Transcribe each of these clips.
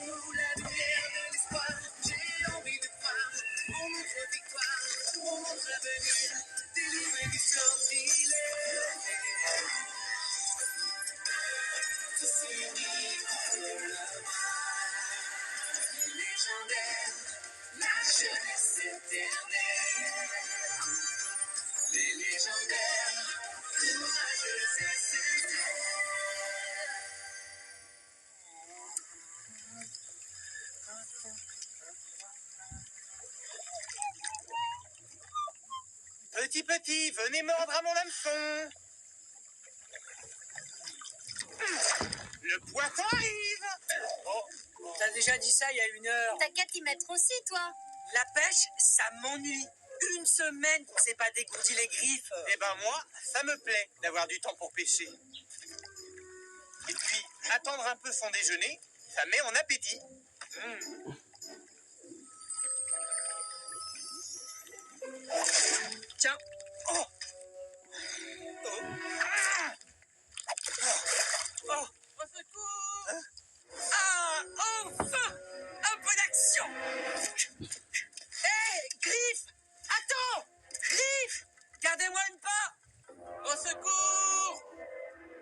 Nous la lumière de l'espoir, j'ai envie de croire en notre victoire, en notre avenir, délivré du sortilège. Tous unis contre le mal, les légendaires, la jeunesse éternelle. Les légendaires, courageux et sincères. Petit, venez mordre à mon hameçon. Le poisson arrive. Oh, t'as déjà dit ça il y a 1 heure. T'as qu'à t'y mettre aussi, toi. La pêche, ça m'ennuie. 1 semaine qu'on s'est pas dégourdi les griffes. Eh ben moi, ça me plaît d'avoir du temps pour pêcher. Et puis, attendre un peu son déjeuner, ça met en appétit. Tiens. Oh. Oh. Ah. Oh. Au secours. Hein? Ah, enfin un peu d'action. Hé, Griffe. Attends. Griffe. Gardez-moi une part. Au secours.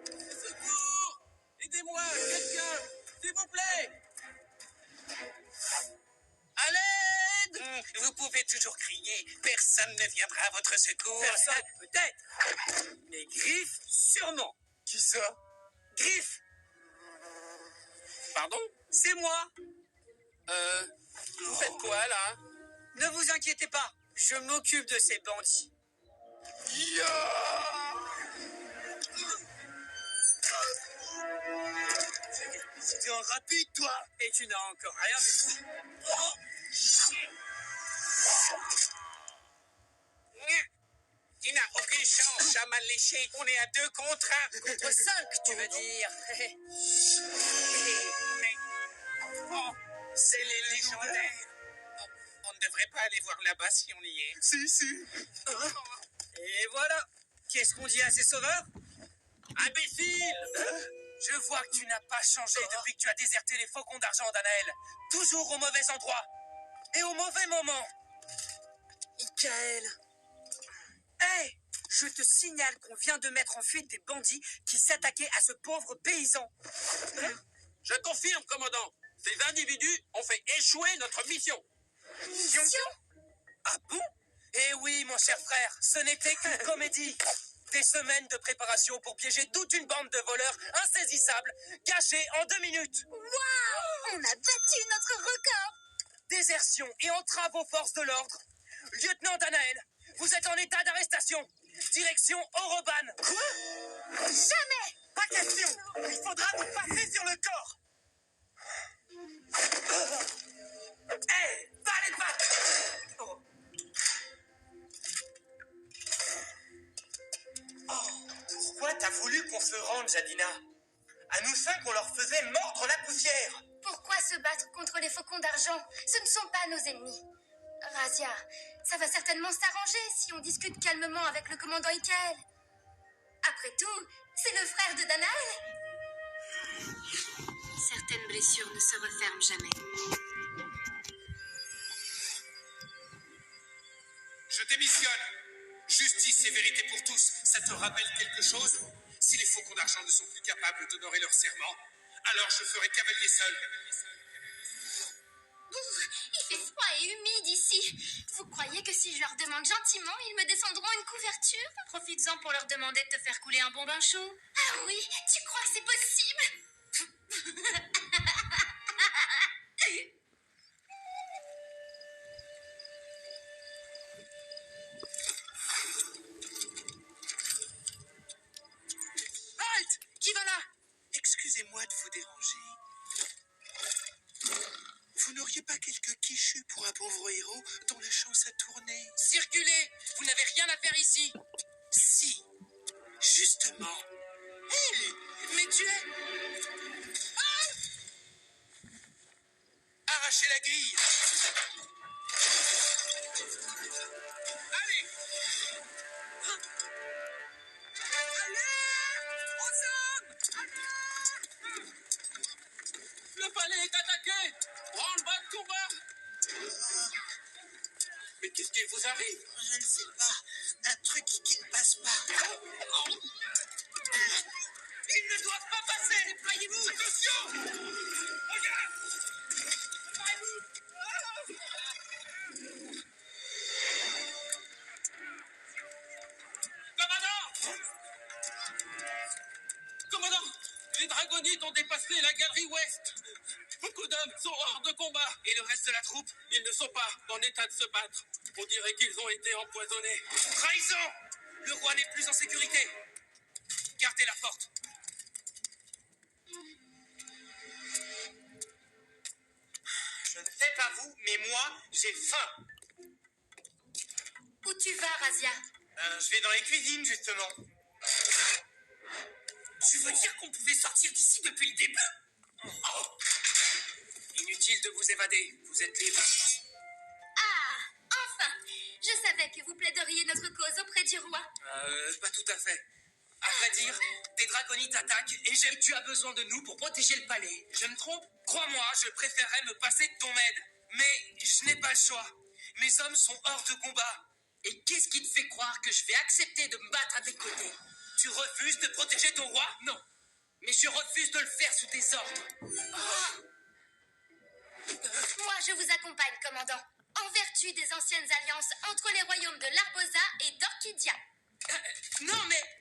Au secours. Aidez-moi, quelqu'un, s'il vous plaît. À l'aide. Vous pouvez toujours crier. Personne ne viendra à votre secours. Personne, peut-être. Mais Griffe, sûrement. Qui ça? Griffe. Pardon? C'est moi. Vous faites quoi, là? Ne vous inquiétez pas. Je m'occupe de ces bandits. C'était un rapide, toi. Et tu n'as encore rien vu. Tu n'as aucune chance, chaman léché. On est à 2 contre 1. Contre 5, tu veux dire. Mais... Oh, c'est les légendaires. On ne devrait pas aller voir là-bas si on y est. Si. Et voilà. Qu'est-ce qu'on dit à ces sauveurs? Imbécile! Je vois que tu n'as pas changé depuis que tu as déserté les faucons d'argent d'Anaël. Toujours au mauvais endroit. Et au mauvais moment. Michael. Hé! Je te signale qu'on vient de mettre en fuite des bandits qui s'attaquaient à ce pauvre paysan. Je confirme, commandant. Ces individus ont fait échouer notre mission. Mission? Ah bon? Eh oui, mon cher frère, ce n'était qu'une comédie. Des semaines de préparation pour piéger toute une bande de voleurs insaisissables, gâchés en 2 minutes. Waouh! On a battu notre record! Désertion et entrave aux forces de l'ordre. Lieutenant Danaël, vous êtes en état d'arrestation. Direction Oroban. Jamais! Pas question. Il faudra vous passer sur le corps. Hé, pas les pattes. Oh. Pourquoi t'as voulu qu'on se rende, Jadina? À nous 5, on leur faisait mordre la poussière. Pourquoi se battre contre les faucons d'argent? Ce ne sont pas nos ennemis. Razia, ça va certainement s'arranger si on discute calmement avec le commandant Ikael. Après tout, c'est le frère de Danaël. Certaines blessures ne se referment jamais. Je démissionne. Justice et vérité pour tous. Ça te rappelle quelque chose? Si les faucons d'argent ne sont plus capables d'honorer leur serment, alors je ferai cavalier seul. Il fait froid et humide ici. Vous croyez que si je leur demande gentiment, ils me descendront une couverture? Profites-en pour leur demander de te faire couler un bon bain chaud. Ah oui, tu crois que c'est possible? Halte! Qui va là? Excusez-moi de vous déranger. Vous n'auriez pas quelques quichus pour un pauvre héros dont la chance a tourné? Circulez! Vous n'avez rien à faire ici. Si, justement. Hé! Mais tu es... Arrachez la grille. Allez. Alerte! Aux hommes! Alerte! Le palais est attaqué! qu'il vous arrive? Je ne sais pas. Un truc qui ne passe pas. Ils ne doivent pas passer! Déployez-vous! Attention! Regarde! Commandant! Commandant! Les dragonites ont dépassé la galerie ouest! Beaucoup d'hommes sont hors de combat! Et le reste de la troupe? Ils ne sont pas en état de se battre. On dirait qu'ils ont été empoisonnés. Trahison! Le roi n'est plus en sécurité. Gardez la porte. Je ne sais pas vous, mais moi, j'ai faim. Où tu vas, Razia? Je vais dans les cuisines, justement. Tu veux dire qu'on pouvait sortir d'ici depuis le début? Oh. Inutile de vous évader. Vous êtes libre. Ah, enfin! Je savais que vous plaideriez notre cause auprès du roi. Pas tout à fait. À vrai dire, des dragonites attaquent et j'aime que tu as besoin de nous pour protéger le palais. Je me trompe? Crois-moi, je préférerais me passer de ton aide. Mais je n'ai pas le choix. Mes hommes sont hors de combat. Et qu'est-ce qui te fait croire que je vais accepter de me battre à tes côtés? Tu refuses de protéger ton roi? Non. Mais je refuse de le faire sous tes ordres. Moi, je vous accompagne, commandant. En vertu des anciennes alliances entre les royaumes de Larbosa et d'Orchidia. Non, mais